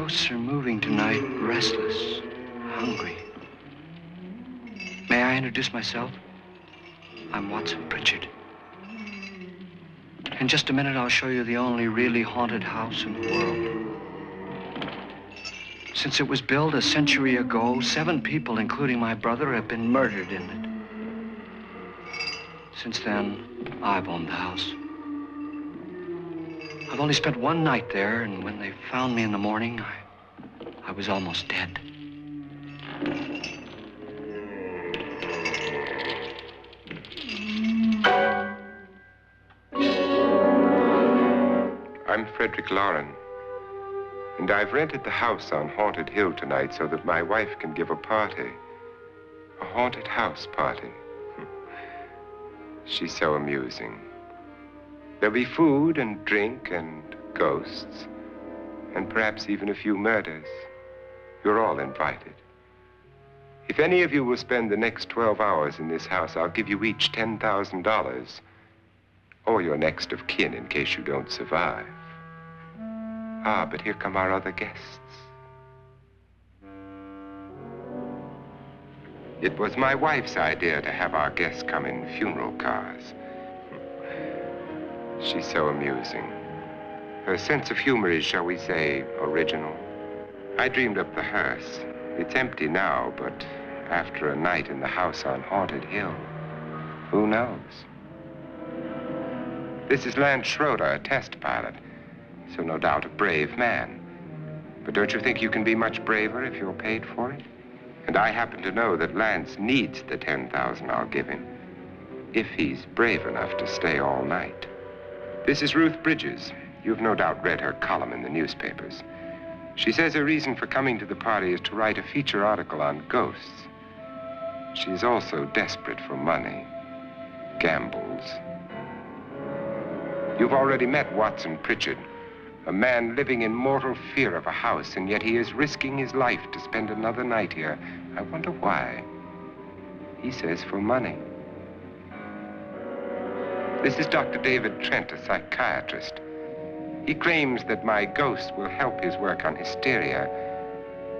ghosts are moving tonight, restless, hungry. May I introduce myself? I'm Watson Pritchard. In just a minute, I'll show you the only really haunted house in the world. Since it was built a century ago, 7 people, including my brother, have been murdered in it. Since then, I've owned the house. I've only spent one night there, and when they found me in the morning, I was almost dead. I'm Frederick Loren, and I've rented the house on Haunted Hill tonight so that my wife can give a party. A haunted house party. She's so amusing. There'll be food and drink and ghosts, and perhaps even a few murders. You're all invited. If any of you will spend the next 12 hours in this house, I'll give you each $10,000, or your next of kin in case you don't survive. Ah, but here come our other guests. It was my wife's idea to have our guests come in funeral cars. She's so amusing. Her sense of humor is, shall we say, original. I dreamed up the hearse. It's empty now, but after a night in the house on Haunted Hill, who knows? This is Lance Schroeder, a test pilot, so no doubt a brave man. But don't you think you can be much braver if you're paid for it? And I happen to know that Lance needs the $10,000 I'll give him, if he's brave enough to stay all night. This is Ruth Bridges. You've no doubt read her column in the newspapers. She says her reason for coming to the party is to write a feature article on ghosts. She's also desperate for money, gambles. You've already met Watson Pritchard, a man living in mortal fear of a house, and yet he is risking his life to spend another night here. I wonder why. He says for money. This is Dr. David Trent, a psychiatrist. He claims that my ghost will help his work on hysteria.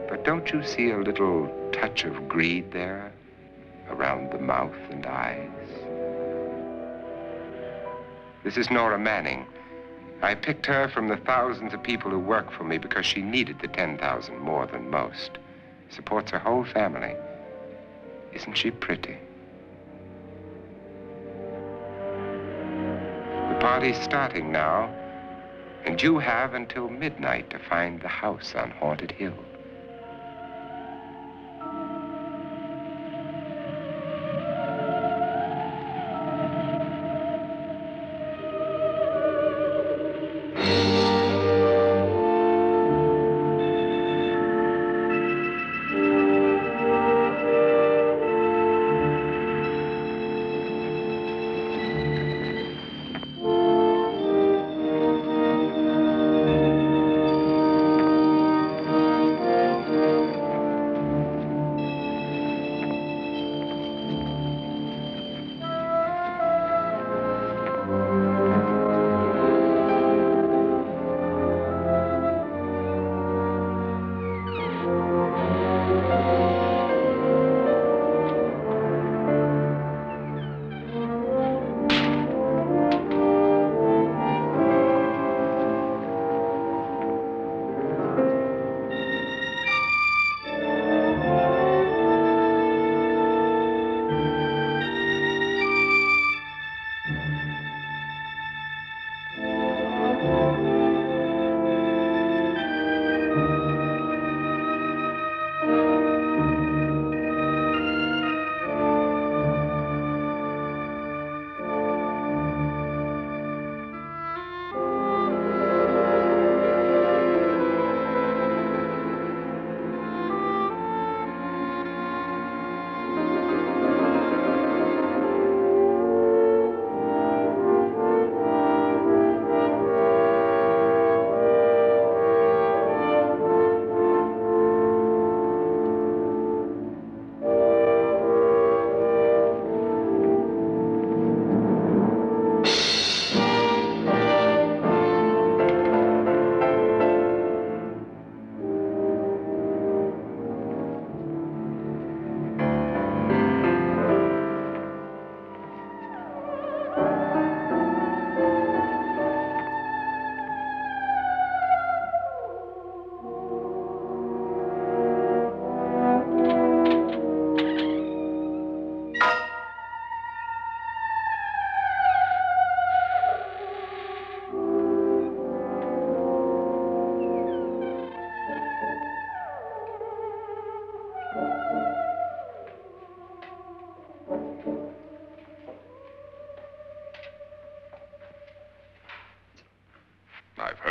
But don't you see a little touch of greed there around the mouth and eyes? This is Nora Manning. I picked her from the thousands of people who work for me because she needed the $10,000 more than most. Supports her whole family. Isn't she pretty? The party's starting now, and you have until midnight to find the house on Haunted Hill.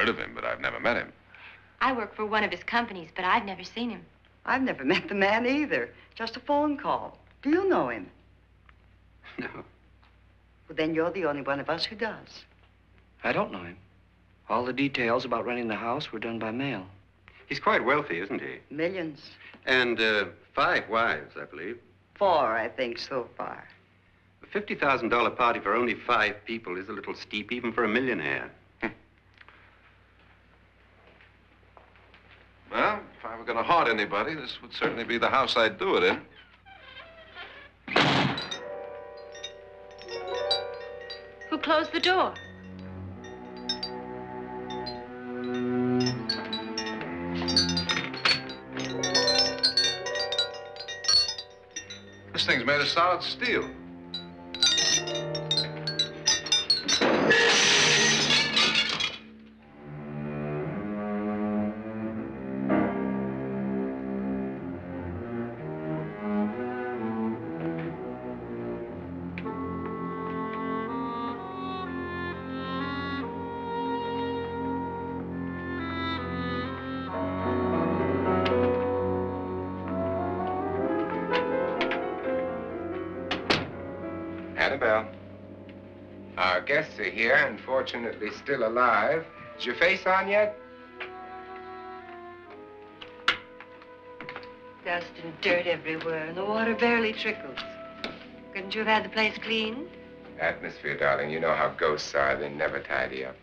heard of him, but I've never met him. I work for one of his companies, but I've never seen him. I've never met the man either. Just a phone call. Do you know him? No, Well, then you're the only one of us who does. I don't know him. All the details about renting the house were done by mail. He's quite wealthy, isn't he? Millions. And 5 wives, I believe. 4, I think, so far. A $50,000 party for only 5 people is a little steep, even for a millionaire. Well, if I were going to haunt anybody, this would certainly be the house I'd do it in. Who closed the door? This thing's made of solid steel. Annabelle, our guests are here, unfortunately still alive. Is your face on yet? Dust and dirt everywhere, and the water barely trickles. Couldn't you have had the place cleaned? Atmosphere, darling. You know how ghosts are. They never tidy up.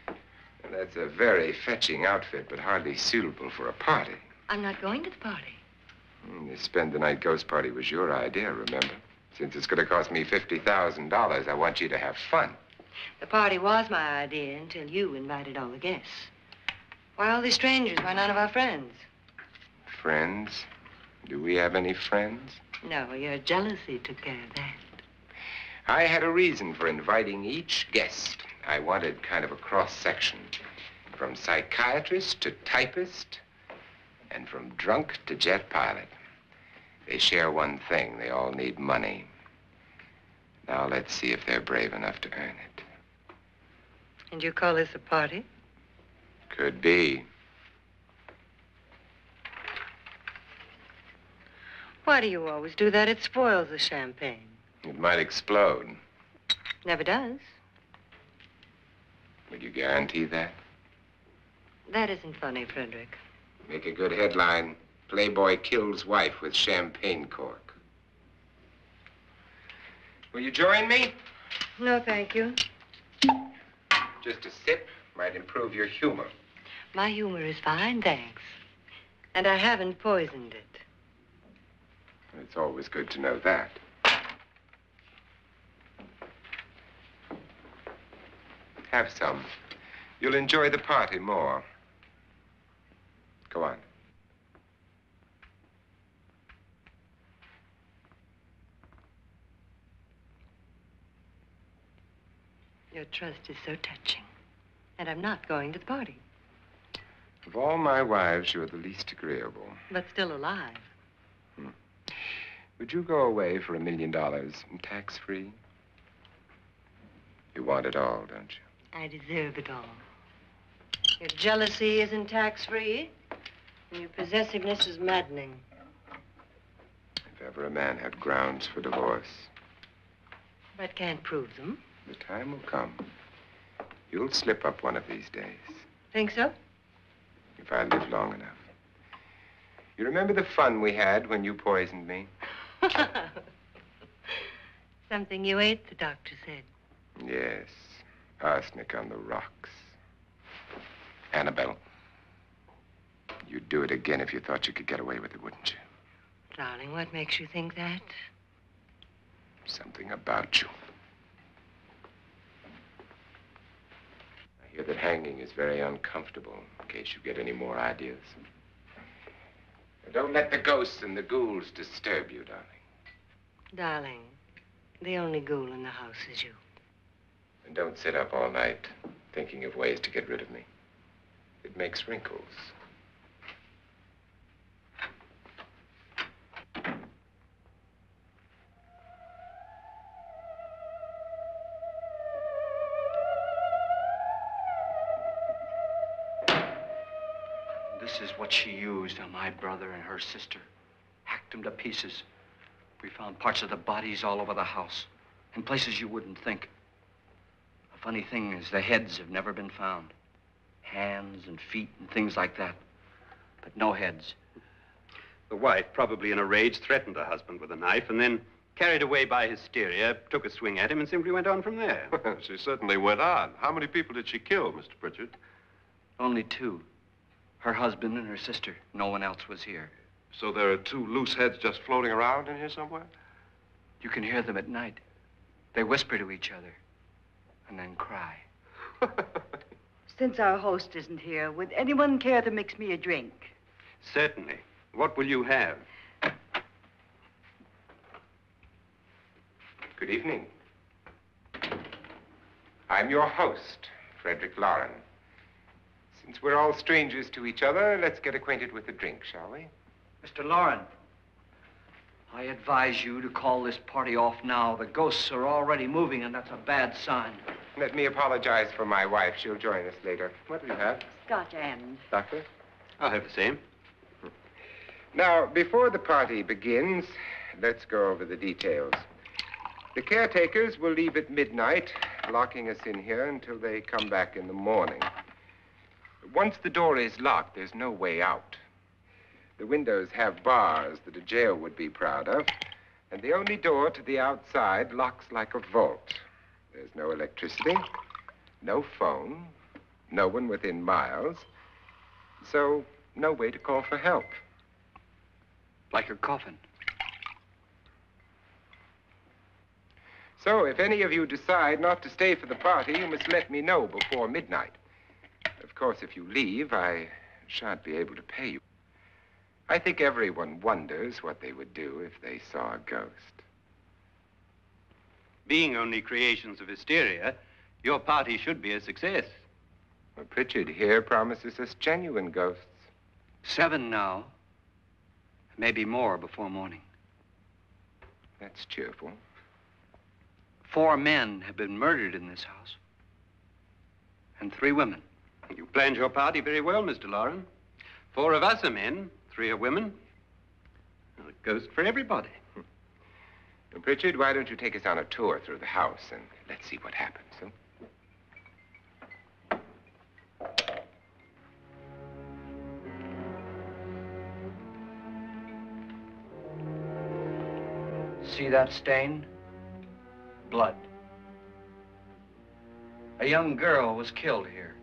And that's a very fetching outfit, but hardly suitable for a party. I'm not going to the party. The spend-the-night ghost party was your idea, remember? Since it's going to cost me $50,000, I want you to have fun. The party was my idea until you invited all the guests. Why all these strangers? Why none of our friends? Friends? Do we have any friends? No, your jealousy took care of that. I had a reason for inviting each guest. I wanted kind of a cross-section. From psychiatrist to typist, and from drunk to jet pilot. They share one thing. They all need money. Now let's see if they're brave enough to earn it. And you call this a party? Could be. Why do you always do that? It spoils the champagne. It might explode. Never does. Will you guarantee that? That isn't funny, Frederick. Make a good headline. Playboy kills wife with champagne cork. Will you join me? No, thank you. Just a sip might improve your humor. My humor is fine, thanks. And I haven't poisoned it. It's always good to know that. Have some. You'll enjoy the party more. Go on. Your trust is so touching. And I'm not going to the party. Of all my wives, you're the least agreeable. But still alive. Would you go away for $1 million tax-free? You want it all, don't you? I deserve it all. Your jealousy isn't tax-free. And your possessiveness is maddening. If ever a man had grounds for divorce, But can't prove them. the time will come. You'll slip up one of these days, Think so? if I live long enough. You remember the fun we had when you poisoned me? Something you ate, the doctor said. Yes, arsenic on the rocks. Annabelle, you'd do it again if you thought you could get away with it, wouldn't you? Darling, what makes you think that? Something about you. I hear that hanging is very uncomfortable, in case you get any more ideas. Don't let the ghosts and the ghouls disturb you, darling. Darling, the only ghoul in the house is you. And don't sit up all night thinking of ways to get rid of me. It makes wrinkles. This is what she used on my brother and her sister. Hacked them to pieces. We found parts of the bodies all over the house, in places you wouldn't think. The funny thing is the heads have never been found. Hands and feet and things like that. But no heads. The wife, probably in a rage, threatened her husband with a knife and then, carried away by hysteria, took a swing at him and simply went on from there. She certainly went on. How many people did she kill, Mr. Pritchard? Only two. Her husband and her sister. No one else was here. So there are two loose heads just floating around in here somewhere? You can hear them at night. They whisper to each other and then cry. Since our host isn't here, would anyone care to mix me a drink? Certainly. What will you have? Good evening. I'm your host, Frederick Loren. Since we're all strangers to each other, let's get acquainted with a drink, shall we? Mr. Loren, I advise you to call this party off now. The ghosts are already moving, and that's a bad sign. Let me apologize for my wife. She'll join us later. What do you have? Scotch and. Doctor? I'll have the same. Now, before the party begins, let's go over the details. The caretakers will leave at midnight, locking us in here until they come back in the morning. Once the door is locked, there's no way out. The windows have bars that a jail would be proud of, and the only door to the outside locks like a vault. There's no electricity, no phone, no one within miles, so no way to call for help. Like a coffin. So if any of you decide not to stay for the party, you must let me know before midnight. Of course, if you leave, I shan't be able to pay you. I think everyone wonders what they would do if they saw a ghost. Being only creations of hysteria, your party should be a success. Well, Pritchard here promises us genuine ghosts. 7 now. Maybe more before morning. That's cheerful. 4 men have been murdered in this house. And 3 women. You planned your party very well, Mr. Loren. 4 of us are men, 3 are women. A ghost for everybody. Well, Pritchard, why don't you take us on a tour through the house and let's see what happens, huh? See that stain? Blood. A young girl was killed here.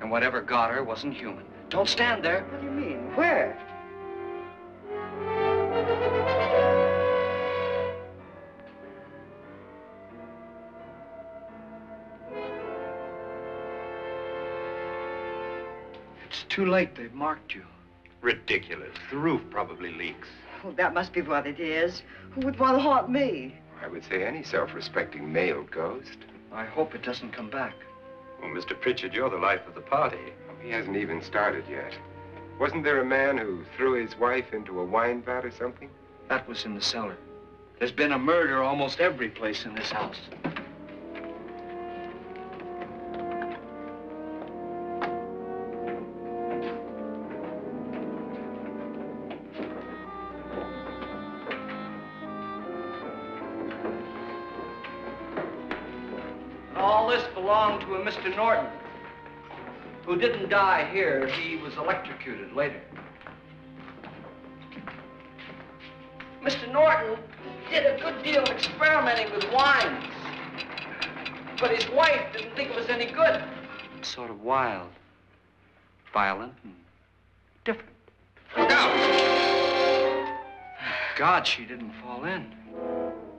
And whatever got her wasn't human. Don't stand there. What do you mean? Where? It's too late. They've marked you. Ridiculous. The roof probably leaks. Oh, that must be what it is. Who would want to haunt me? I would say any self-respecting male ghost. I hope it doesn't come back. Well, Mr. Pritchard, you're the life of the party. He hasn't even started yet. Wasn't there a man who threw his wife into a wine vat or something? That was in the cellar. There's been a murder almost every place in this house. All this belonged to a Mr. Norton, who didn't die here. He was electrocuted later. Mr. Norton did a good deal of experimenting with wines, but his wife didn't think it was any good. Sort of wild, violent, and different. Look out! God, she didn't fall in.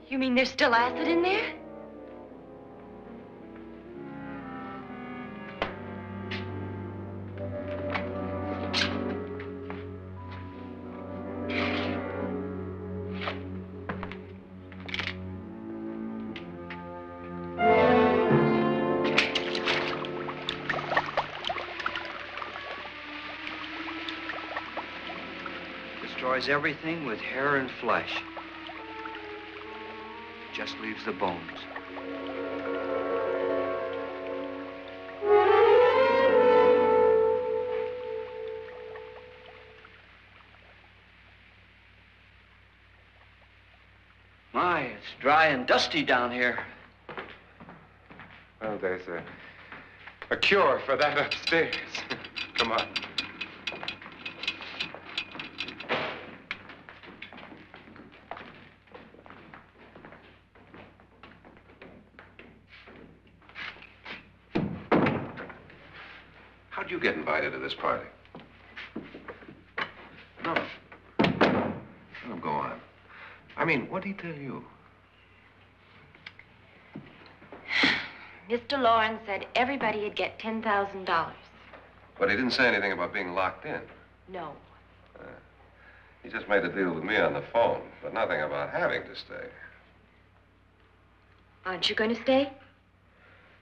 You mean there's still acid in there? Destroys everything with hair and flesh. Just leaves the bones. dry and dusty down here. Well, there's a cure for that upstairs. Come on. How'd you get invited to this party? No. No, go on. I mean, what'd he tell you? Mr. Lawrence said everybody'd get $10,000. But he didn't say anything about being locked in. No. He just made the deal with me on the phone, but nothing about having to stay. Aren't you going to stay?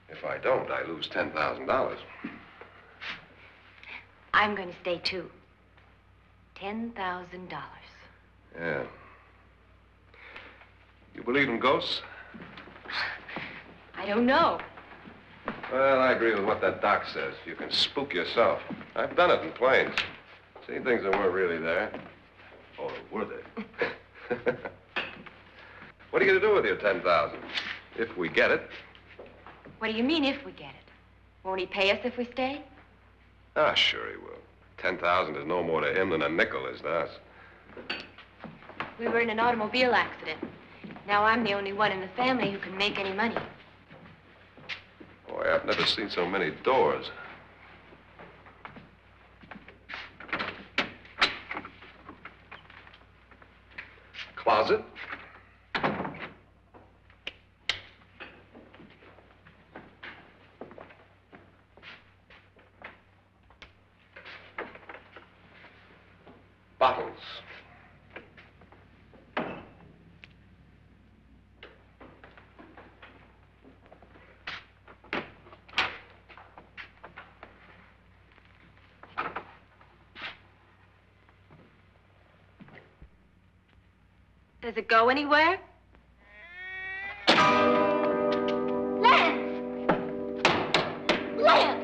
If I don't, I lose $10,000. I'm going to stay, too. $10,000. Yeah. You believe in ghosts? I don't know. Well, I agree with what that doc says. You can spook yourself. I've done it in planes. Seen things that weren't really there. Or were they? What are you going to do with your $10,000? If we get it. What do you mean, if we get it? Won't he pay us if we stay? Ah, sure he will. 10,000 is no more to him than a nickel is to us. We were in an automobile accident. Now I'm the only one in the family who can make any money. Boy, I've never seen so many doors. Closet. Bottles. Does it go anywhere? Lance! Lance!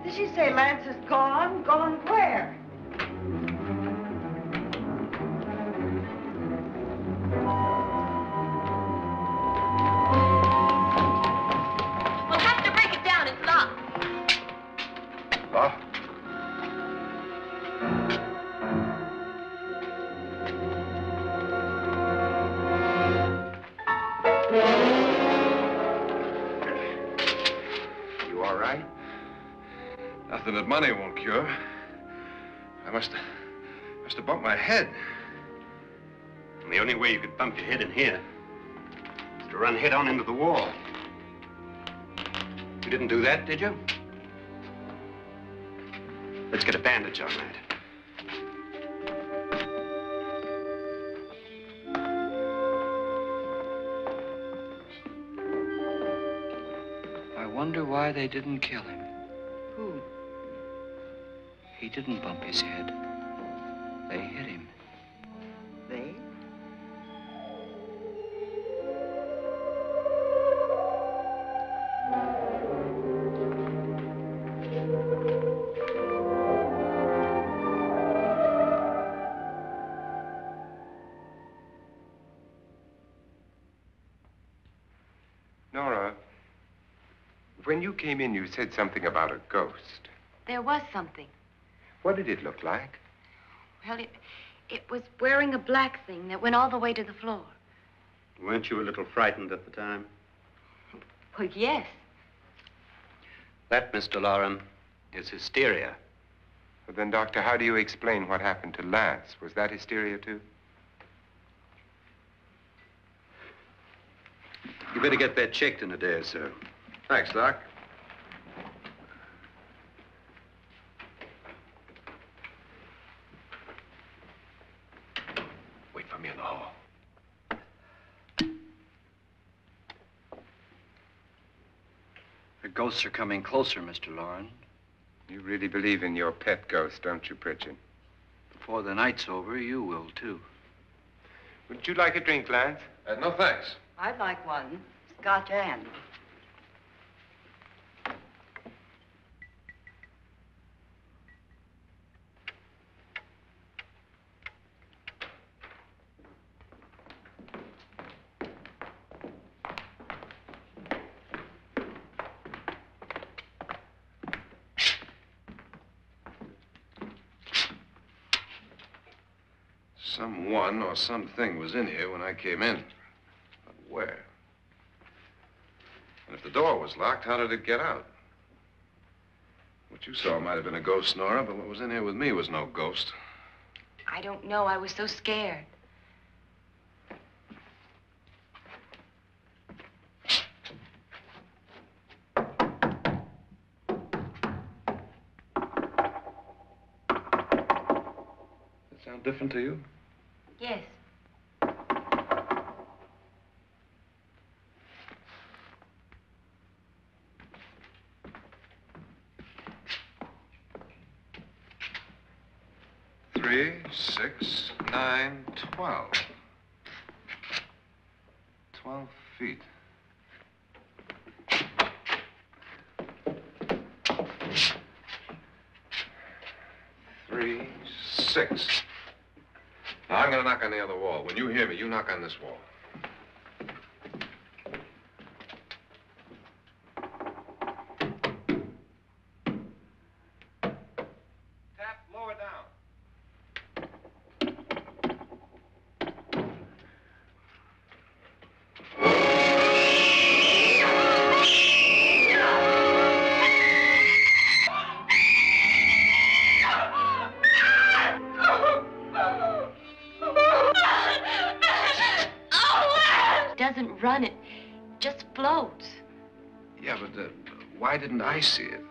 Did she say Lance is gone? Gone where? We'll have to break it down. It's locked. Locked? You all right? Nothing that money won't cure. I must have bumped my head. And the only way you could bump your head in here is to run head on into the wall. You didn't do that, did you? Let's get a bandage on that. I wonder why they didn't kill him. Who? He didn't bump his head. They hit him. They? Nora, when you came in, you said something about a ghost. There was something. What did it look like? Well, it was wearing a black thing that went all the way to the floor. Weren't you a little frightened at the time? Well, yes. That, Mr. Loren, is hysteria. But then, Doctor, how do you explain what happened to Lance? Was that hysteria, too? You better get that checked in a day or so. Thanks, Doc. Wait for me in the hall. The ghosts are coming closer, Mr. Loren. You really believe in your pet ghost, don't you, Pritchard? Before the night's over, you will, too. Would you like a drink, Lance? No, thanks. I'd like one. Scotch and. Someone or something was in here when I came in. But where? And if the door was locked, how did it get out? What you saw might have been a ghost, Nora, but what was in here with me was no ghost. I don't know. I was so scared. Does it sound different to you? Yes. Three, 6, 9, 12. 12 feet. Three, 6. Now, I'm going to knock on the other wall. When you hear me, you knock on this wall. Tap lower down. It doesn't run. It just floats. Yeah, but why didn't I see it?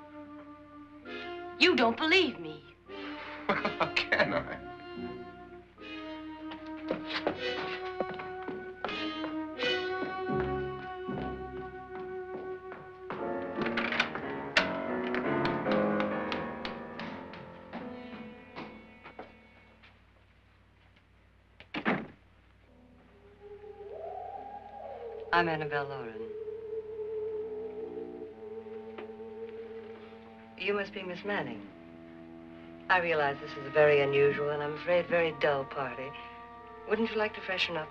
You don't believe me. Well, how can I? I'm Annabelle Loren. You must be Miss Manning. I realize this is a very unusual and I'm afraid very dull party. Wouldn't you like to freshen up?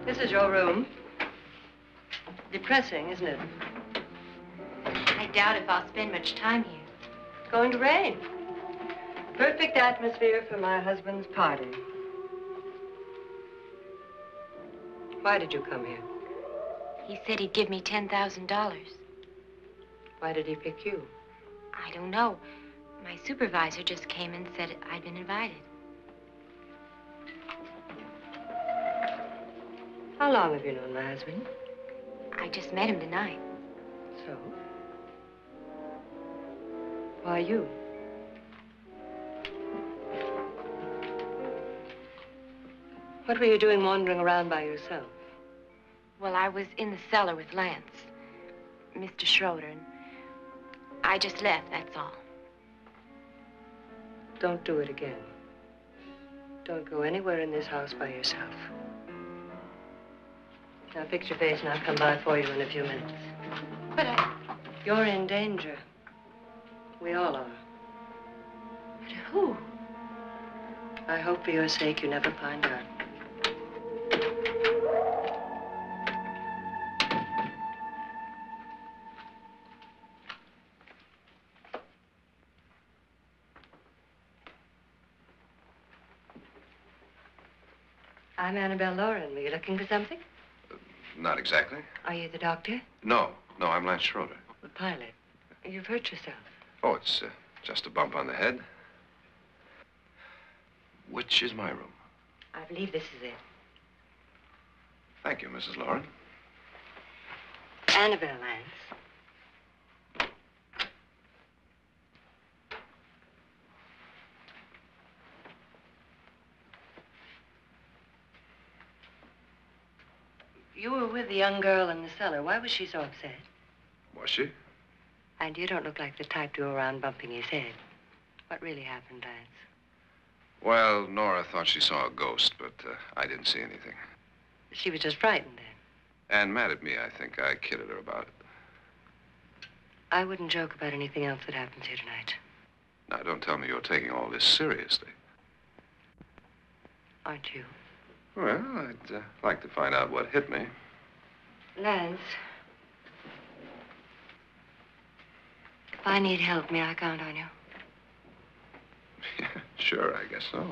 This is your room. Depressing, isn't it? I doubt if I'll spend much time here. It's going to rain. Perfect atmosphere for my husband's party. Why did you come here? He said he'd give me $10,000. Why did he pick you? I don't know. My supervisor just came and said I'd been invited. How long have you known my husband? I just met him tonight. So? Why you? What were you doing wandering around by yourself? Well, I was in the cellar with Lance, Mr. Schroeder, and I just left, that's all. Don't do it again. Don't go anywhere in this house by yourself. Now fix your face and I'll come by for you in a few minutes. But You're in danger. We all are. But who? I hope for your sake you never find out. I'm Annabelle Lauren. Were you looking for something? Not exactly. Are you the doctor? No, I'm Lance Schroeder. The pilot. You've hurt yourself. Oh, it's just a bump on the head. Which is my room? I believe this is it. Thank you, Mrs. Lauren. Annabelle Lance. You were with the young girl in the cellar. Why was she so upset? Was she? And you don't look like the type to go around bumping his head. What really happened, Lance? Well, Nora thought she saw a ghost, but I didn't see anything. She was just frightened then. And mad at me, I think. I kidded her about it. I wouldn't joke about anything else that happens here tonight. Now, don't tell me you're taking all this seriously. Aren't you? Well, I'd like to find out what hit me. Lance. If I need help, may I count on you? Yeah, sure, I guess so.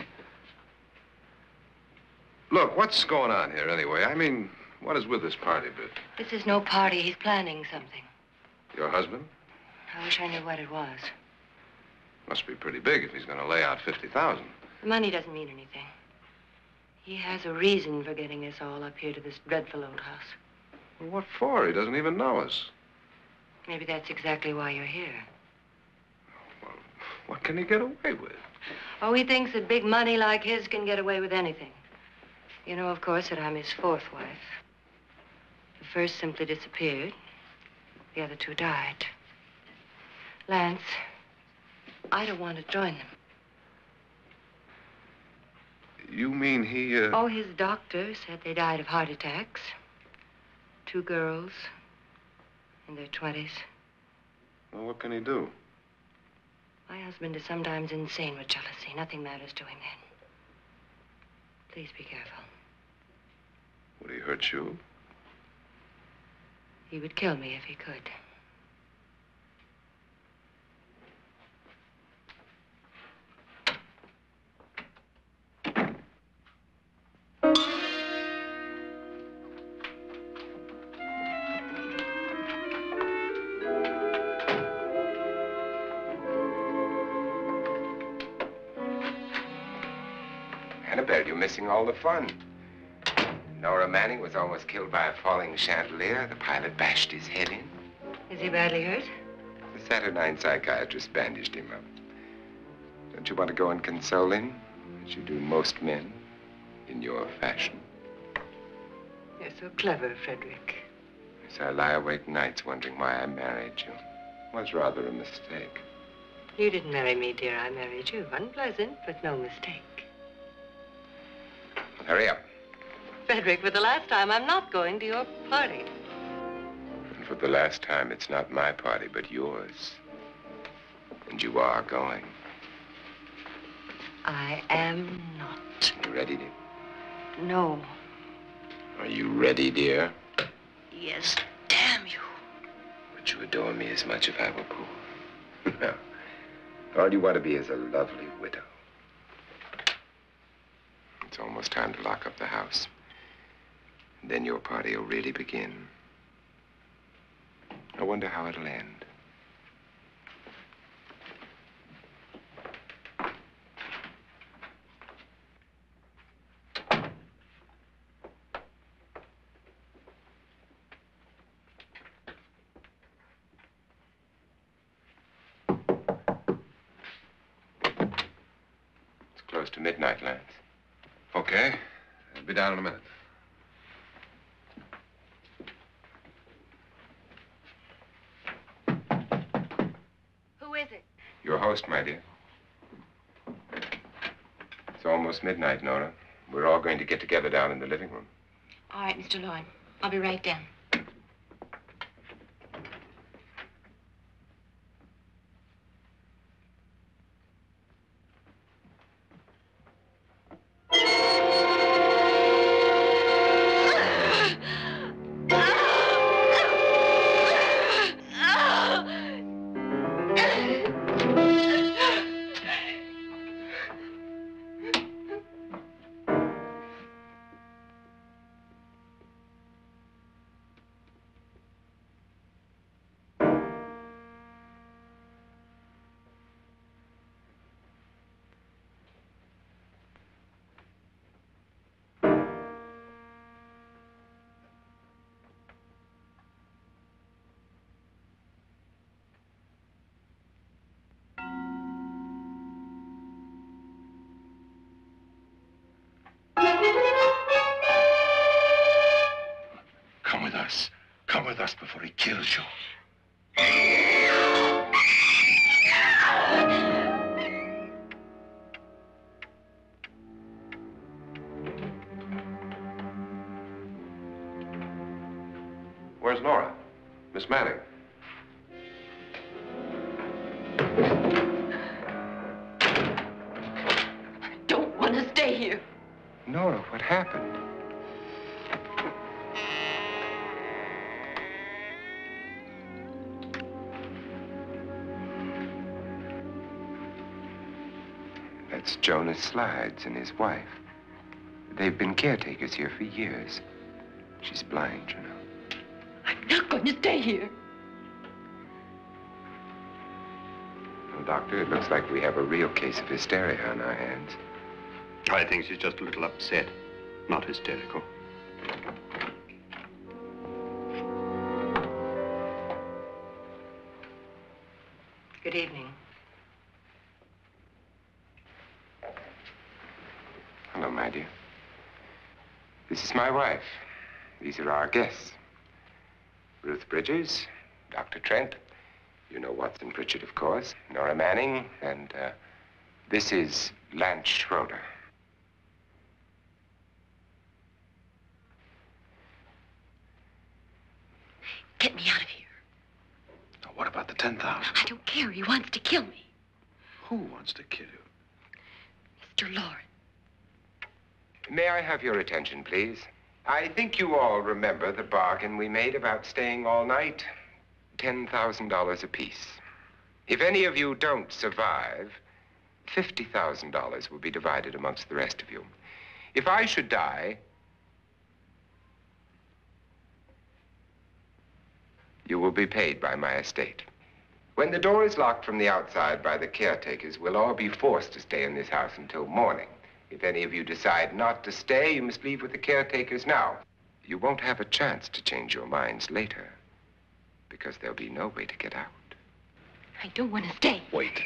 Look, what's going on here anyway? I mean, what is with this party bit? This is no party. He's planning something. Your husband? I wish I knew what it was. Must be pretty big if he's going to lay out 50,000. The money doesn't mean anything. He has a reason for getting us all up here to this dreadful old house. Well, what for? He doesn't even know us. Maybe that's exactly why you're here. Well, what can he get away with? Oh, he thinks that big money like his can get away with anything. You know, of course, that I'm his fourth wife. The first simply disappeared. The other two died. Lance, I don't want to join them. You mean he, Oh, his doctor said they died of heart attacks. 2 girls in their 20s. Well, what can he do? My husband is sometimes insane with jealousy. Nothing matters to him then. Please be careful. Would he hurt you? He would kill me if he could. Annabelle, you're missing all the fun. Nora Manning was almost killed by a falling chandelier. The pilot bashed his head in. Is he badly hurt? The Saturnine psychiatrist bandaged him up. Don't you want to go and console him, as you do most men, in your fashion? You're so clever, Frederick. Yes, I lie awake nights wondering why I married you. It was rather a mistake. You didn't marry me, dear. I married you. Unpleasant, but no mistake. Hurry up. Frederick, for the last time, I'm not going to your party. And for the last time, it's not my party, but yours. And you are going. I am not. You ready, dear? No. Are you ready, dear? Yes, damn you. Would you adore me as much if I were poor? No. All you want to be is a lovely widow. It's almost time to lock up the house. And then your party will really begin. I wonder how it'll end. It's close to midnight, Lance. Okay. I'll be down in a minute. Who is it? Your host, my dear. It's almost midnight, Nora. We're all going to get together down in the living room. All right, Mr. Lloyd. I'll be right down. Come with us before he kills you. Where's Nora? Miss Manning. I don't want to stay here. Nora, what happened? That's Jonas Slides and his wife. They've been caretakers here for years. She's blind, you know. I'm not going to stay here. Well, Doctor, it looks like we have a real case of hysteria on our hands. I think she's just a little upset, not hysterical. Good evening. Hello, my dear. This is my wife. These are our guests. Ruth Bridges, Dr. Trent. You know Watson Pritchard, of course. Nora Manning, and this is Lance Schroeder. Get me out of here. Now, what about the 10,000? I don't care. He wants to kill me. Who wants to kill you? Mr. Lawrence. May I have your attention, please? I think you all remember the bargain we made about staying all night. $10,000 apiece. If any of you don't survive, $50,000 will be divided amongst the rest of you. If I should die, you will be paid by my estate. When the door is locked from the outside by the caretakers, we'll all be forced to stay in this house until morning. If any of you decide not to stay, you must leave with the caretakers now. You won't have a chance to change your minds later, because there'll be no way to get out. I don't want to stay. Wait.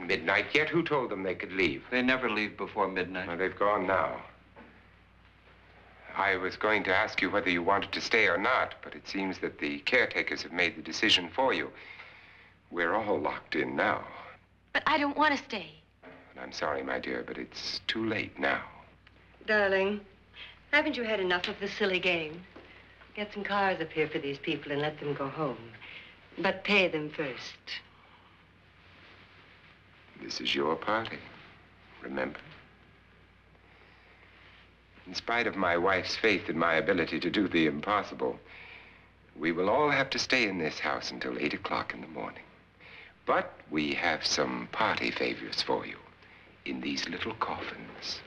Midnight yet? Who told them they could leave? They never leave before midnight. Well, they've gone now. I was going to ask you whether you wanted to stay or not, but it seems that the caretakers have made the decision for you. We're all locked in now. But I don't want to stay. And I'm sorry, my dear, but it's too late now. Darling, haven't you had enough of the silly game? Get some cars up here for these people and let them go home. But pay them first. This is your party, remember? In spite of my wife's faith in my ability to do the impossible, we will all have to stay in this house until 8 o'clock in the morning. But we have some party favors for you in these little coffins.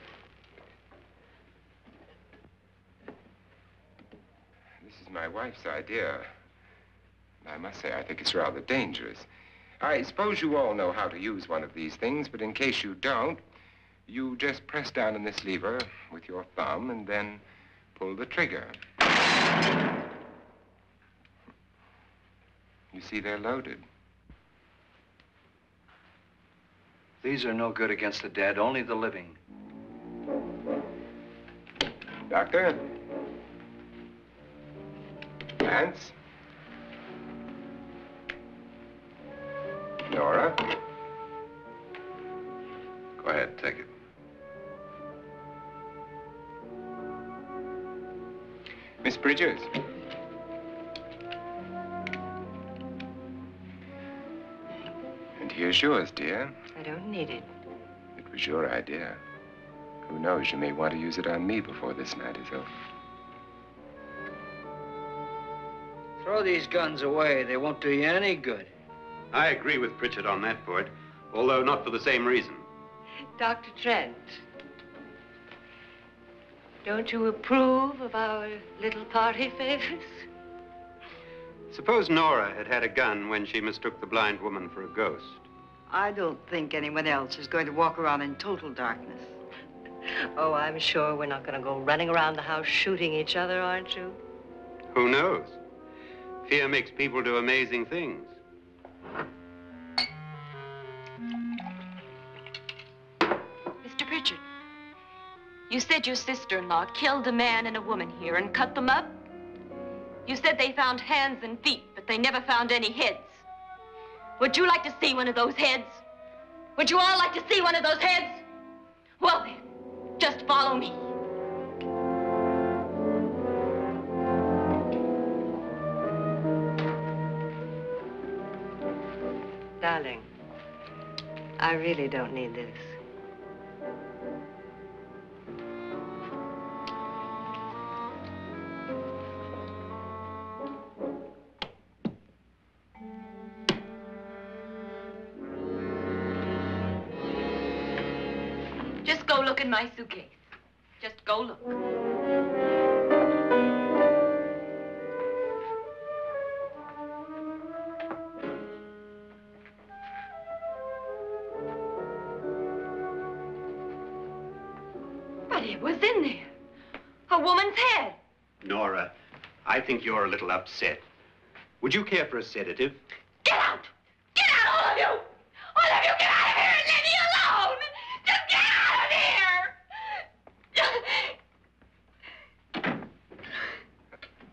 This is my wife's idea. I must say, I think it's rather dangerous. I suppose you all know how to use one of these things, but in case you don't, you just press down on this lever with your thumb and then pull the trigger. You see, they're loaded. These are no good against the dead, only the living. Doctor? Lance? Nora? Go ahead, take it. Miss Bridges? And here's yours, dear. I don't need it. It was your idea. Who knows, you may want to use it on me before this night is over. Throw these guns away. They won't do you any good. I agree with Pritchard on that point, although not for the same reason. Dr. Trent, don't you approve of our little party favors? Suppose Nora had had a gun when she mistook the blind woman for a ghost. I don't think anyone else is going to walk around in total darkness. Oh, I'm sure we're not going to go running around the house shooting each other, aren't you? Who knows? Fear makes people do amazing things. Mr. Pritchard, you said your sister-in-law killed a man and a woman here and cut them up? You said they found hands and feet, but they never found any heads. Would you like to see one of those heads? Would you all like to see one of those heads? Well then, just follow me. Darling, I really don't need this. Just go look in my suitcase. Just go look. But it was in there. A woman's head. Nora, I think you're a little upset. Would you care for a sedative? Get out! Get out, all of you! All of you, get out of here and leave me alone! Just get out of here!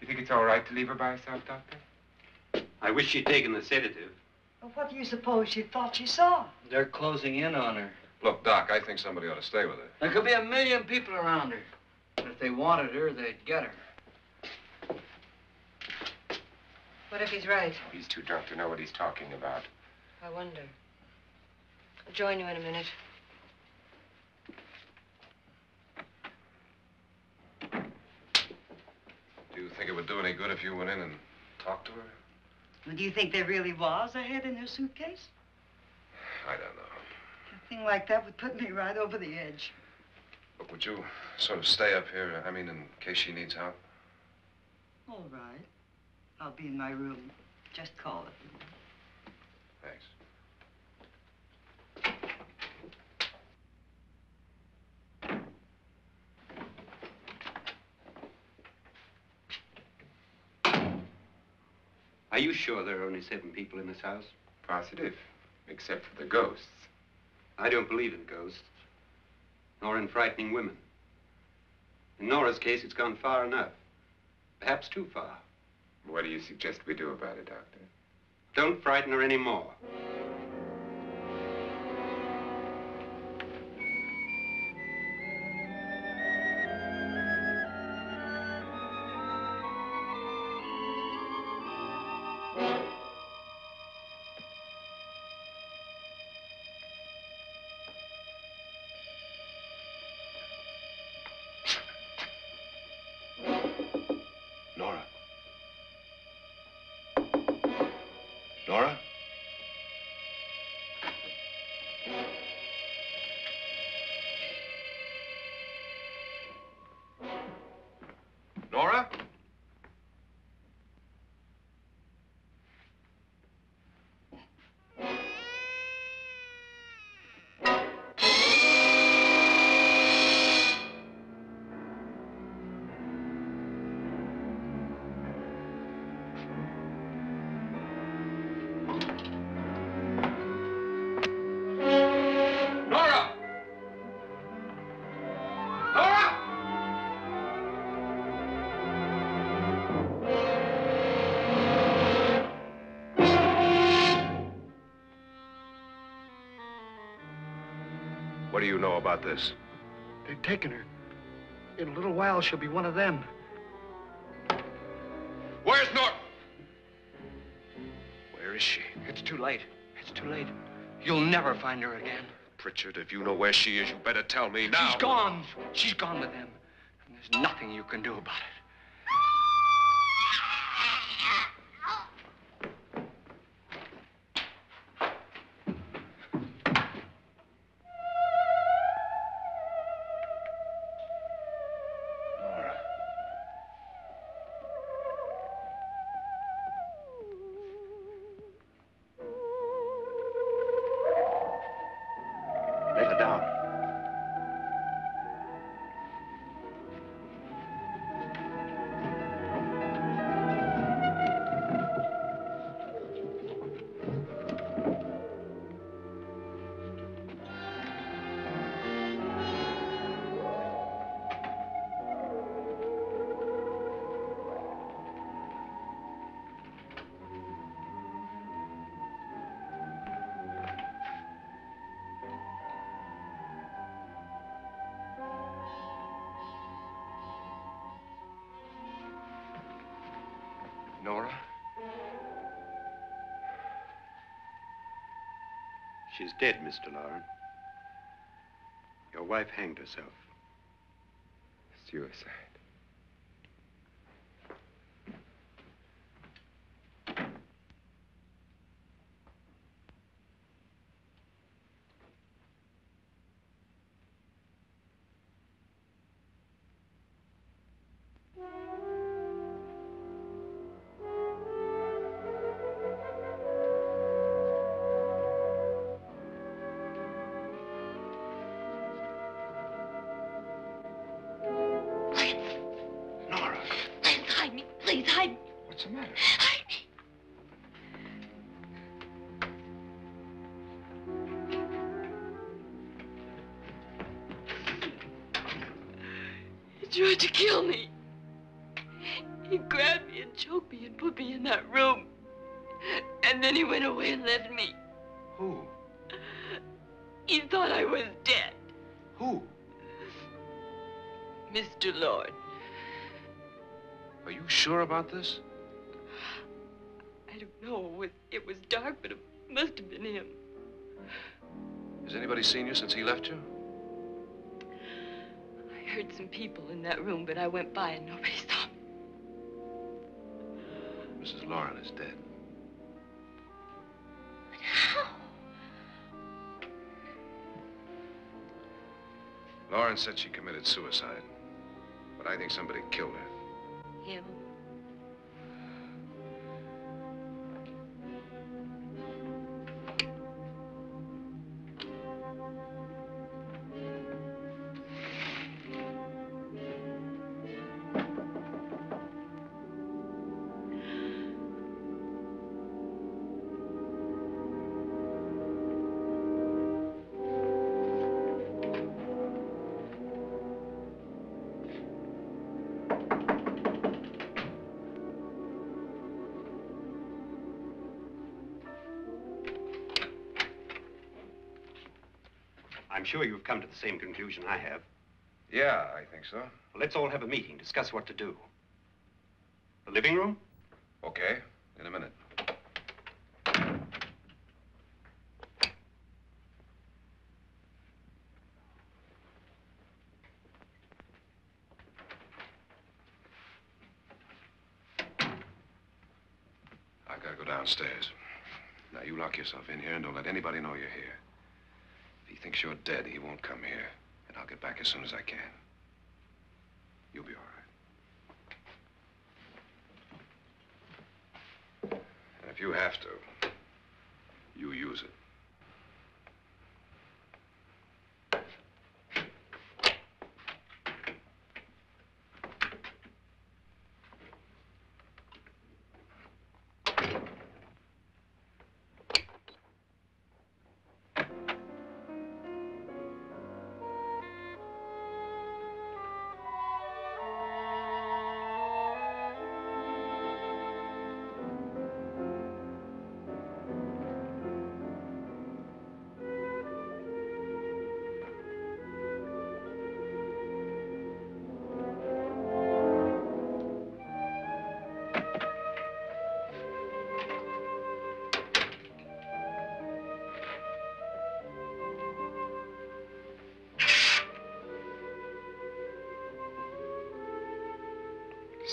You think it's all right to leave her by herself, Doctor? I wish she'd taken the sedative. Well, what do you suppose she thought she saw? They're closing in on her. Look, Doc, I think somebody ought to stay with her. There could be 1,000,000 people around her. But if they wanted her, they'd get her. What if he's right? He's too drunk to know what he's talking about. I wonder. I'll join you in a minute. Do you think it would do any good if you went in and talked to her? Well, do you think there really was a head in her suitcase? I don't know. A thing like that would put me right over the edge. But would you sort of stay up here, I mean, in case she needs help? All right. I'll be in my room. Just call it. Thanks. Are you sure there are only 7 people in this house? Positive, except for the ghosts. I don't believe in ghosts, nor in frightening women. In Nora's case, it's gone far enough. Perhaps too far. What do you suggest we do about it, Doctor? Don't frighten her anymore. Nora? Nora? Nora? Nora! Nora! What do you know about this? They've taken her. In a little while, she'll be one of them. Where's Norton? Where is she? It's too late. It's too late. You'll never find her again. Pritchard, if you know where she is, you better tell me now. She's gone. She's gone with them. And there's nothing you can do about it. Nora. Let her down. Nora? She's dead, Mr. Loren. Your wife hanged herself. Suicide. Please, hide me. What's the matter? Hide me. He tried to kill me. He grabbed me and choked me and put me in that room. And then he went away and left me. Who? He thought I was dead. Who? Mr. Lord. Are you sure about this? I don't know. It was dark, but it must have been him. Has anybody seen you since he left you? I heard some people in that room, but I went by and nobody saw me. Mrs. Loren is dead. But how? Loren said she committed suicide, but I think somebody killed her. Him? I'm sure you've come to the same conclusion I have. Yeah, I think so. Well, let's all have a meeting, discuss what to do. The living room? Okay, in a minute. I've got to go downstairs. Now, you lock yourself in here and don't let anybody know you're here. If he thinks you're dead, he won't come here. And I'll get back as soon as I can. You'll be all right. And if you have to, you use it.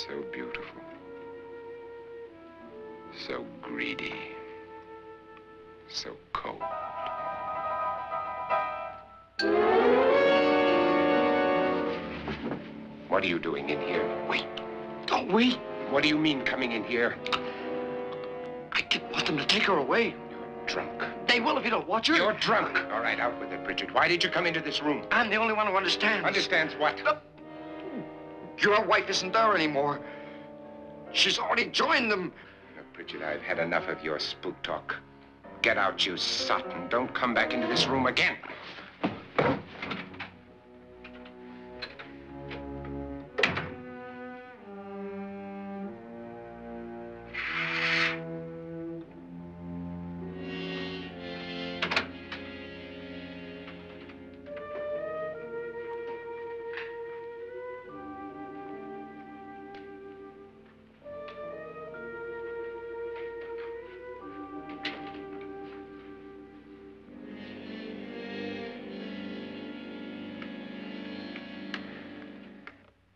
So beautiful. So greedy. So cold. What are you doing in here? Wait. Don't wait. What do you mean coming in here? I didn't want them to take her away. drunk. They will if you don't watch her. You're drunk. All right, out with it, Pritchard. Why did you come into this room? I'm the only one who understands. Understands what? Your wife isn't there anymore. She's already joined them. Look, Pritchard, I've had enough of your spook talk. Get out, you sot, and don't come back into this room again.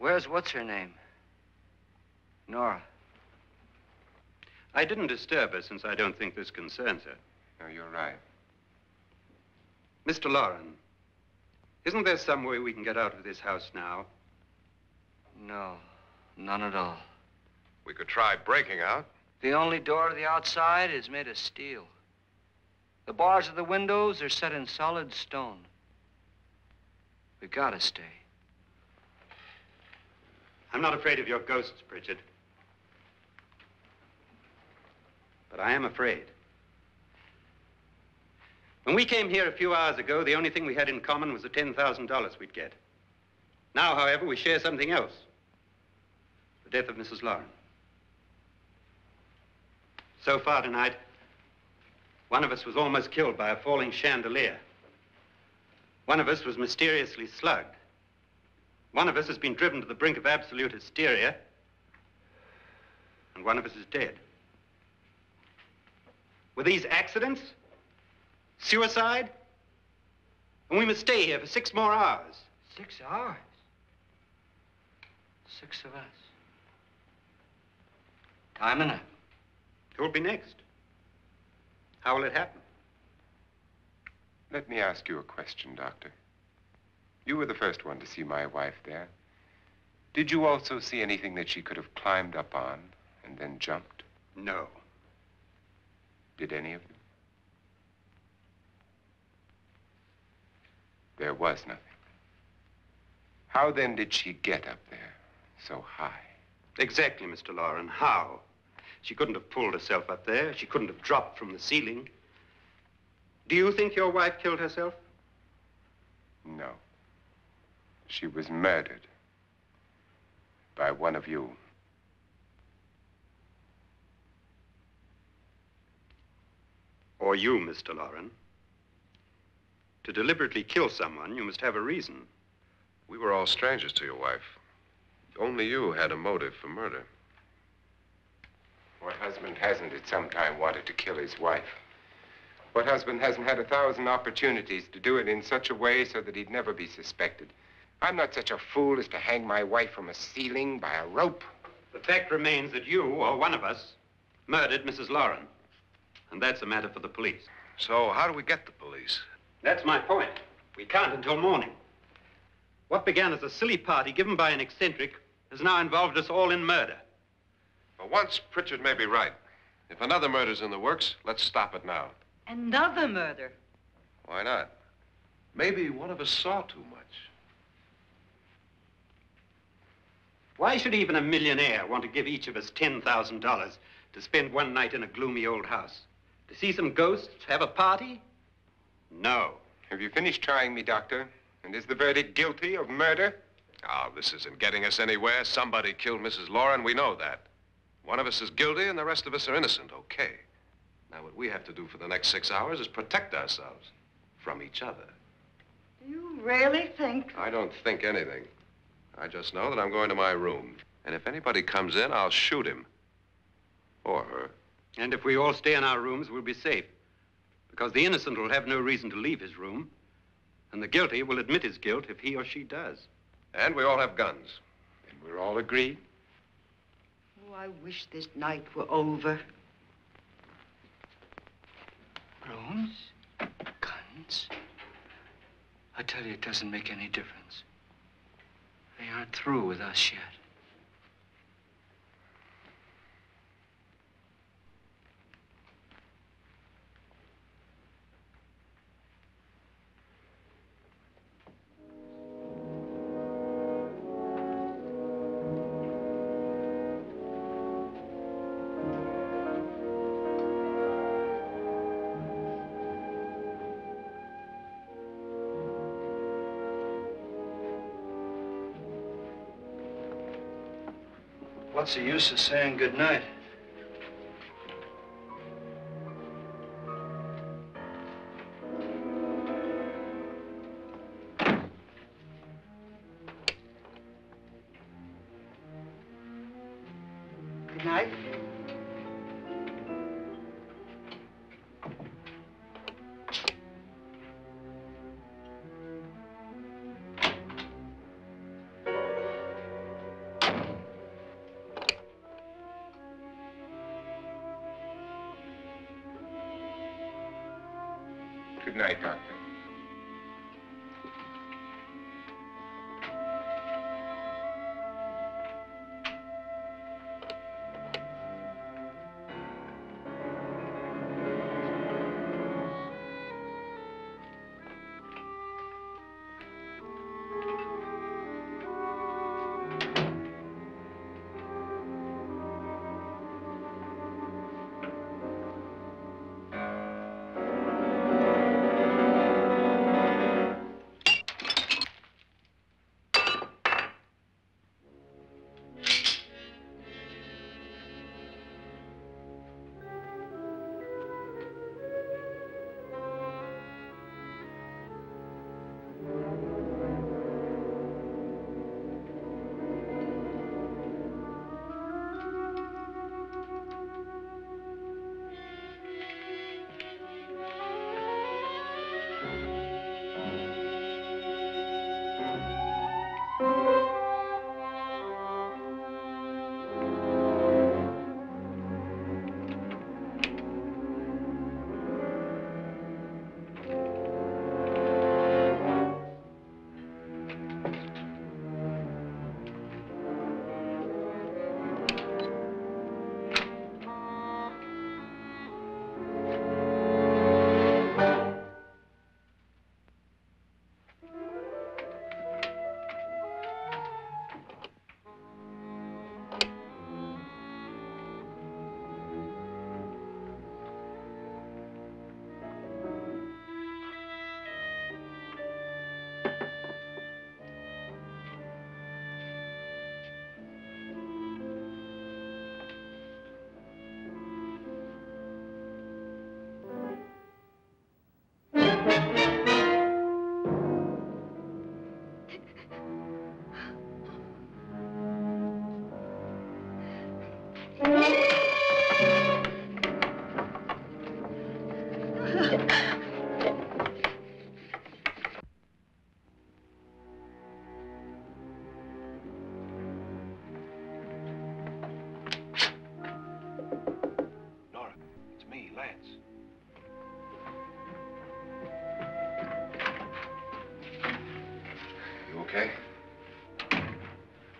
Where's what's-her-name? Nora. I didn't disturb her since I don't think this concerns her. No, you're right. Mr. Loren, isn't there some way we can get out of this house now? No, none at all. We could try breaking out. The only door to the outside is made of steel. The bars of the windows are set in solid stone. We gotta stay. I'm not afraid of your ghosts, Pritchard. But I am afraid. When we came here a few hours ago, the only thing we had in common was the $10,000 we'd get. Now, however, we share something else. The death of Mrs. Loren. So far tonight, one of us was almost killed by a falling chandelier. One of us was mysteriously slugged. One of us has been driven to the brink of absolute hysteria, and one of us is dead. Were these accidents? Suicide? And we must stay here for 6 more hours. 6 hours? 6 of us. Time enough. Who will be next? How will it happen? Let me ask you a question, Doctor. You were the first one to see my wife there. Did you also see anything that she could have climbed up on and then jumped? No. Did any of you? There was nothing. How then did she get up there so high? Exactly, Mr. Loren. How? She couldn't have pulled herself up there. She couldn't have dropped from the ceiling. Do you think your wife killed herself? No. She was murdered by one of you. Or you, Mr. Loren. To deliberately kill someone, you must have a reason. We were all strangers to your wife. Only you had a motive for murder. What husband hasn't at some time wanted to kill his wife? What husband hasn't had 1,000 opportunities to do it in such a way so that he'd never be suspected? I'm not such a fool as to hang my wife from a ceiling by a rope. The fact remains that you, or one of us, murdered Mrs. Loren. And that's a matter for the police. So how do we get the police? That's my point. We can't until morning. What began as a silly party given by an eccentric has now involved us all in murder. For once, Pritchard may be right. If another murder's in the works, let's stop it now. Another murder? Why not? Maybe one of us saw too much. Why should even a millionaire want to give each of us $10,000 to spend one night in a gloomy old house? To see some ghosts, have a party? No. Have you finished trying me, Doctor? And is the verdict guilty of murder? Oh, this isn't getting us anywhere. Somebody killed Mrs. Loren, we know that. One of us is guilty and the rest of us are innocent, okay. Now, what we have to do for the next 6 hours is protect ourselves from each other. Do you really think? I don't think anything. I just know that I'm going to my room. And if anybody comes in, I'll shoot him. Or her. And if we all stay in our rooms, we'll be safe. Because the innocent will have no reason to leave his room. And the guilty will admit his guilt if he or she does. And we all have guns. Then we're all agreed. Oh, I wish this night were over. Rooms? Guns? I tell you, it doesn't make any difference. They aren't through with us yet. What's the use of saying good night? Good night. Good night, Doctor. Okay?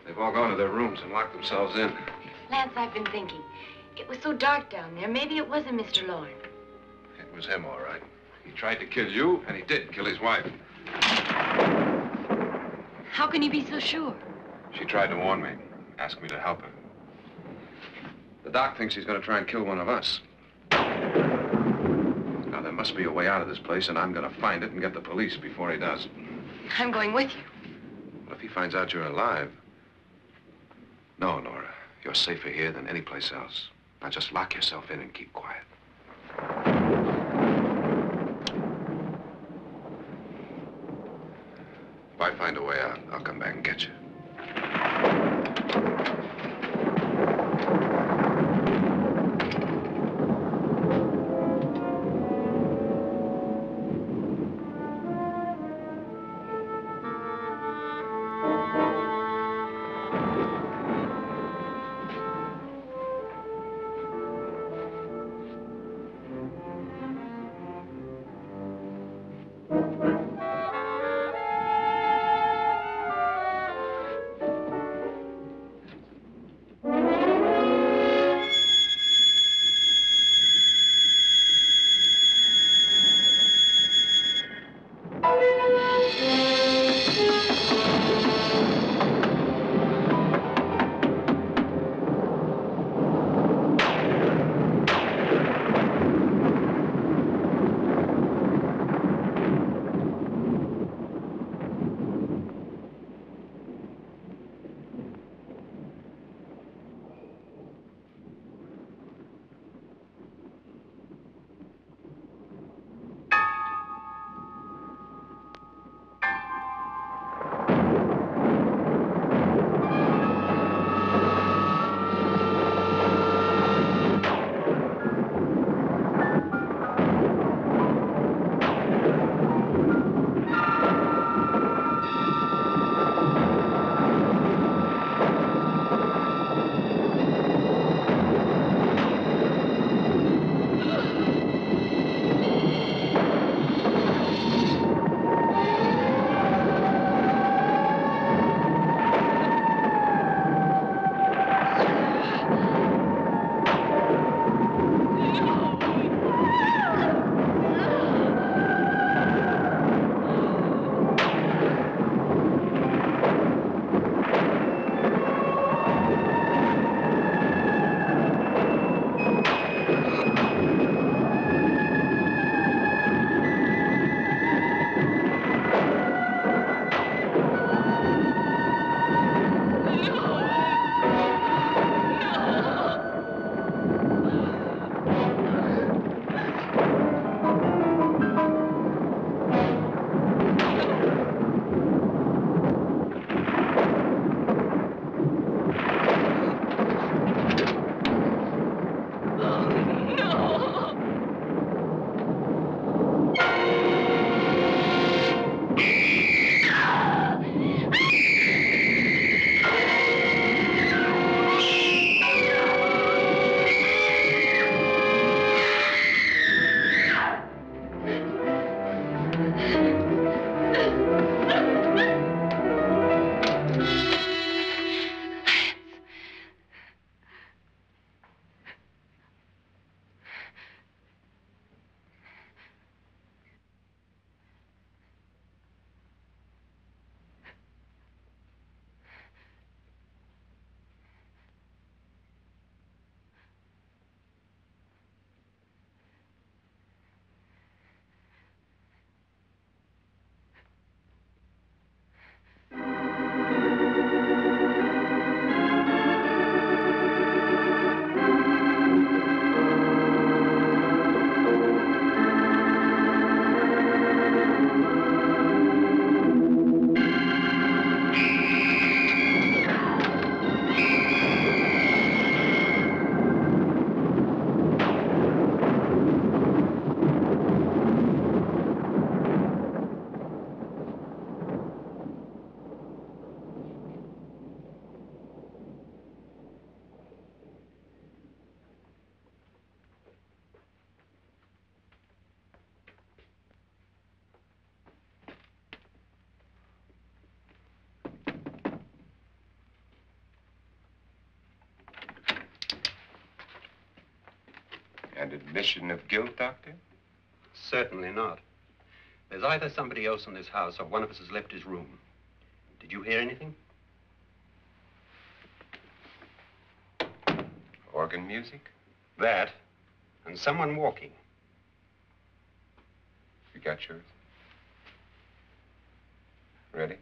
They've all gone to their rooms and locked themselves in. Lance, I've been thinking. It was so dark down there. Maybe it wasn't Mr. Lorne. It was him, all right. He tried to kill you, and he did kill his wife. How can you be so sure? She tried to warn me, asked me to help her. The doc thinks he's going to try and kill one of us. Now, there must be a way out of this place, and I'm going to find it and get the police before he does. I'm going with you. Well, if he finds out you're alive... No, Nora. You're safer here than any place else. Now, just lock yourself in and keep quiet. If I find a way out, I'll come back and get you. An admission of guilt, Doctor? Certainly not. There's either somebody else in this house or one of us has left his room. Did you hear anything? Organ music? That, and someone walking. You got yours? Ready?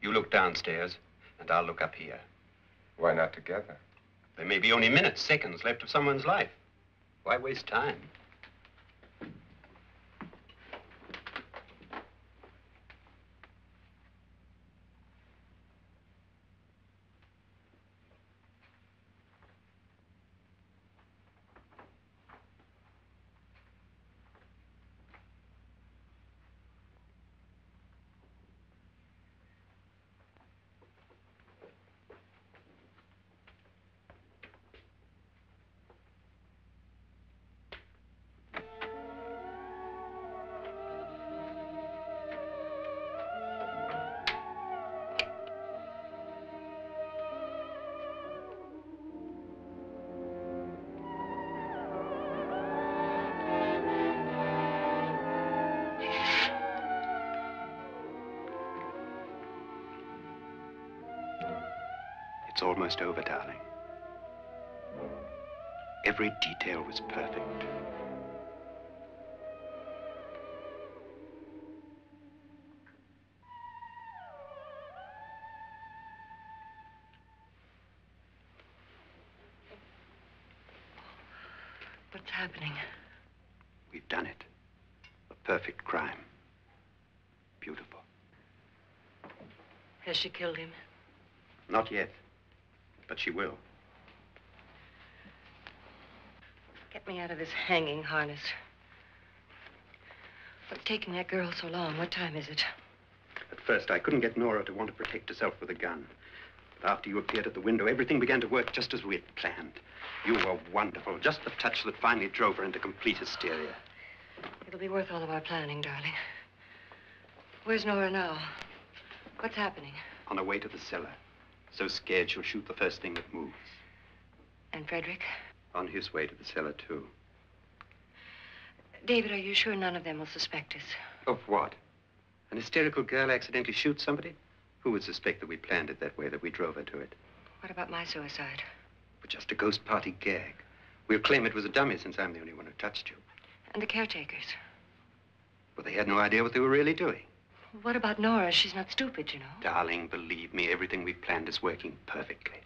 You look downstairs, and I'll look up here. Why not together? There may be only minutes, seconds left of someone's life. Why waste time? It's almost over, darling. Every detail was perfect. What's happening? We've done it. A perfect crime. Beautiful. Has she killed him? Not yet, but she will. Get me out of this hanging harness. What's taking that girl so long? What time is it? At first, I couldn't get Nora to want to protect herself with a gun. But after you appeared at the window, everything began to work just as we had planned. You were wonderful. Just the touch that finally drove her into complete hysteria. It'll be worth all of our planning, darling. Where's Nora now? What's happening? On her way to the cellar. So scared she'll shoot the first thing that moves. And Frederick? On his way to the cellar, too. David, are you sure none of them will suspect us? Of what? An hysterical girl accidentally shoots somebody? Who would suspect that we planned it that way, that we drove her to it? What about my suicide? But just a ghost party gag. We'll claim it was a dummy since I'm the only one who touched you. And the caretakers? But they had no idea what they were really doing. What about Nora? She's not stupid, you know. Darling, believe me, everything we've planned is working perfectly.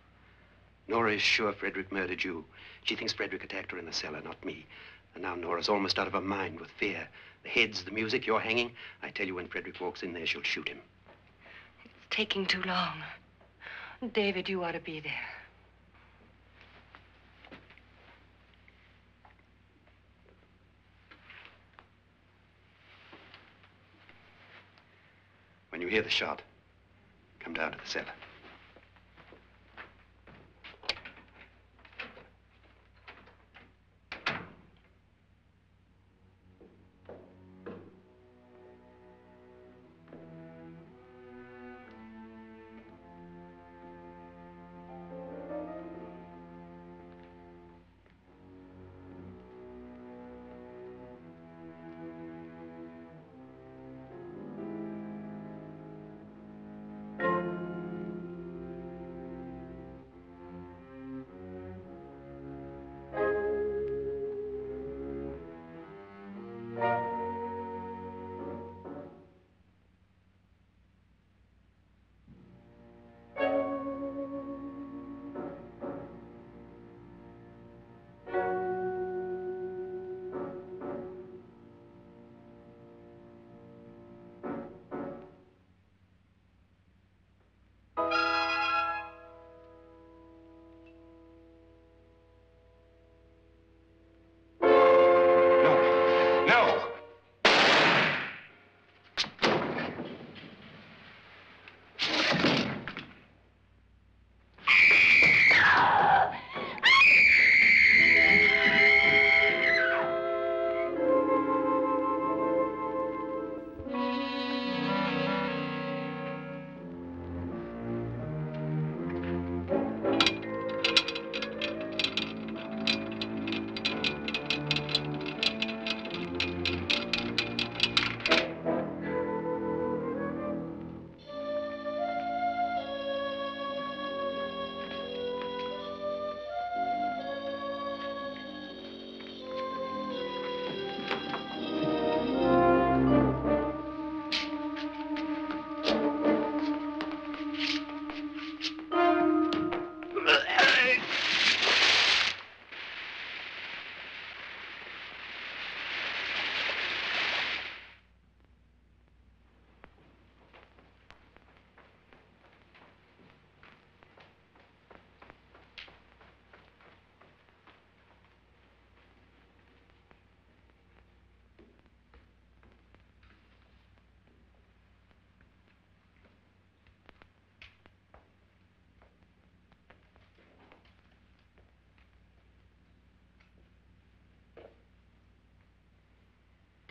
Nora is sure Frederick murdered you. She thinks Frederick attacked her in the cellar, not me. And now Nora's almost out of her mind with fear. The heads, the music, you're hanging. I tell you, when Frederick walks in there, she'll shoot him. It's taking too long. David, you ought to be there. When you hear the shot, come down to the cellar.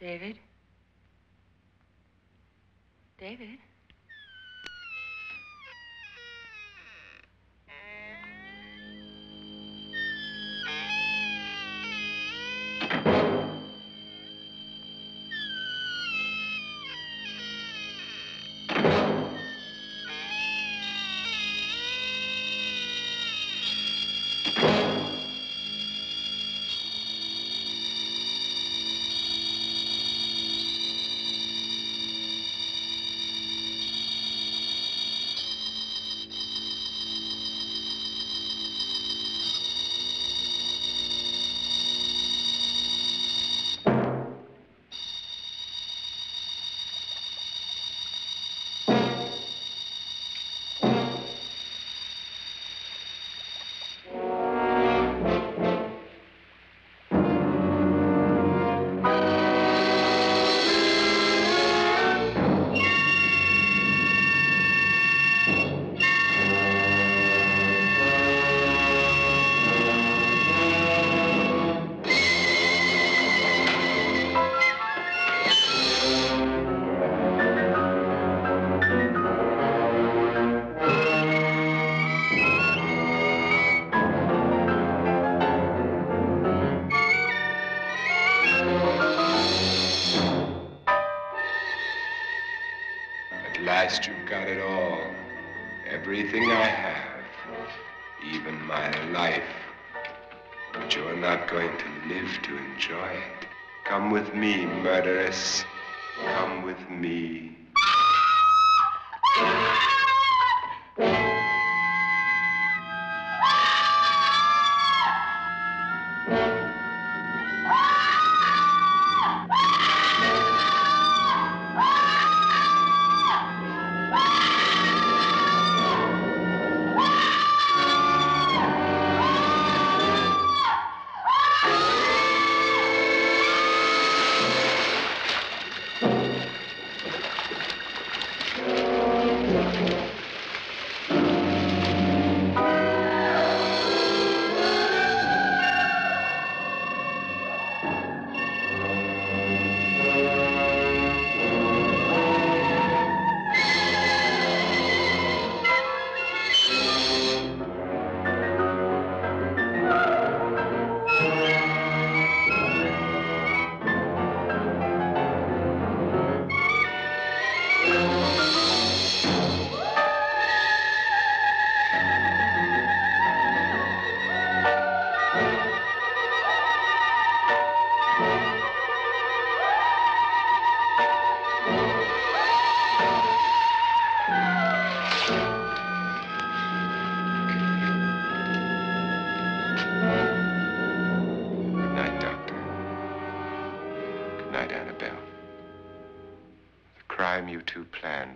David? David? At last you've got it all. Everything I have. Even my life. But you're not going to live to enjoy it. Come with me, murderess. Come with me.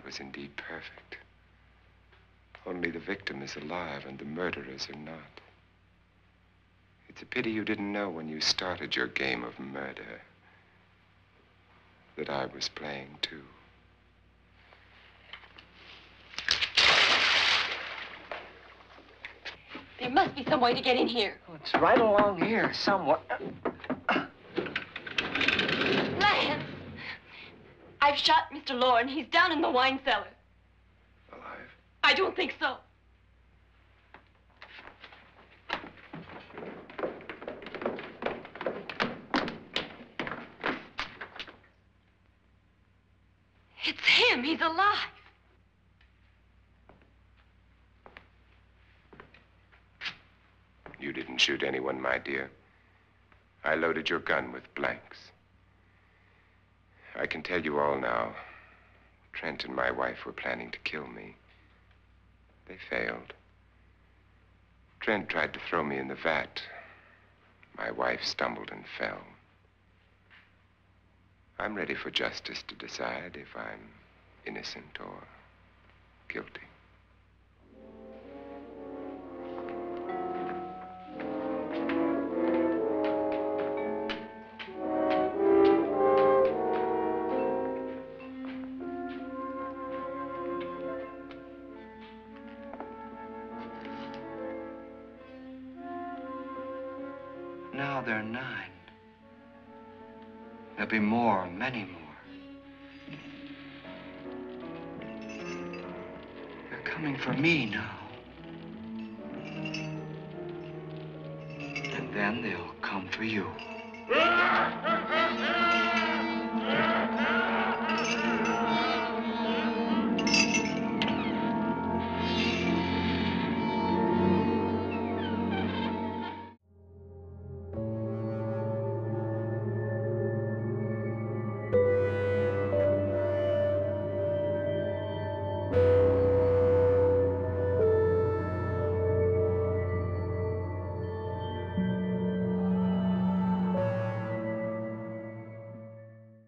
Was indeed perfect. Only the victim is alive and the murderers are not. It's a pity you didn't know when you started your game of murder that I was playing too. There must be some way to get in here. Oh, it's right along here somewhere. Lance! I've shot Mr. Loren. He's down in the wine cellar. Alive? I don't think so. It's him. He's alive. You didn't shoot anyone, my dear. I loaded your gun with blanks. I can tell you all now. Trent and my wife were planning to kill me. They failed. Trent tried to throw me in the vat. My wife stumbled and fell. I'm ready for justice to decide if I'm innocent or guilty. Now they're 9. There'll be more, many more. They're coming for me now. And then they'll come for you.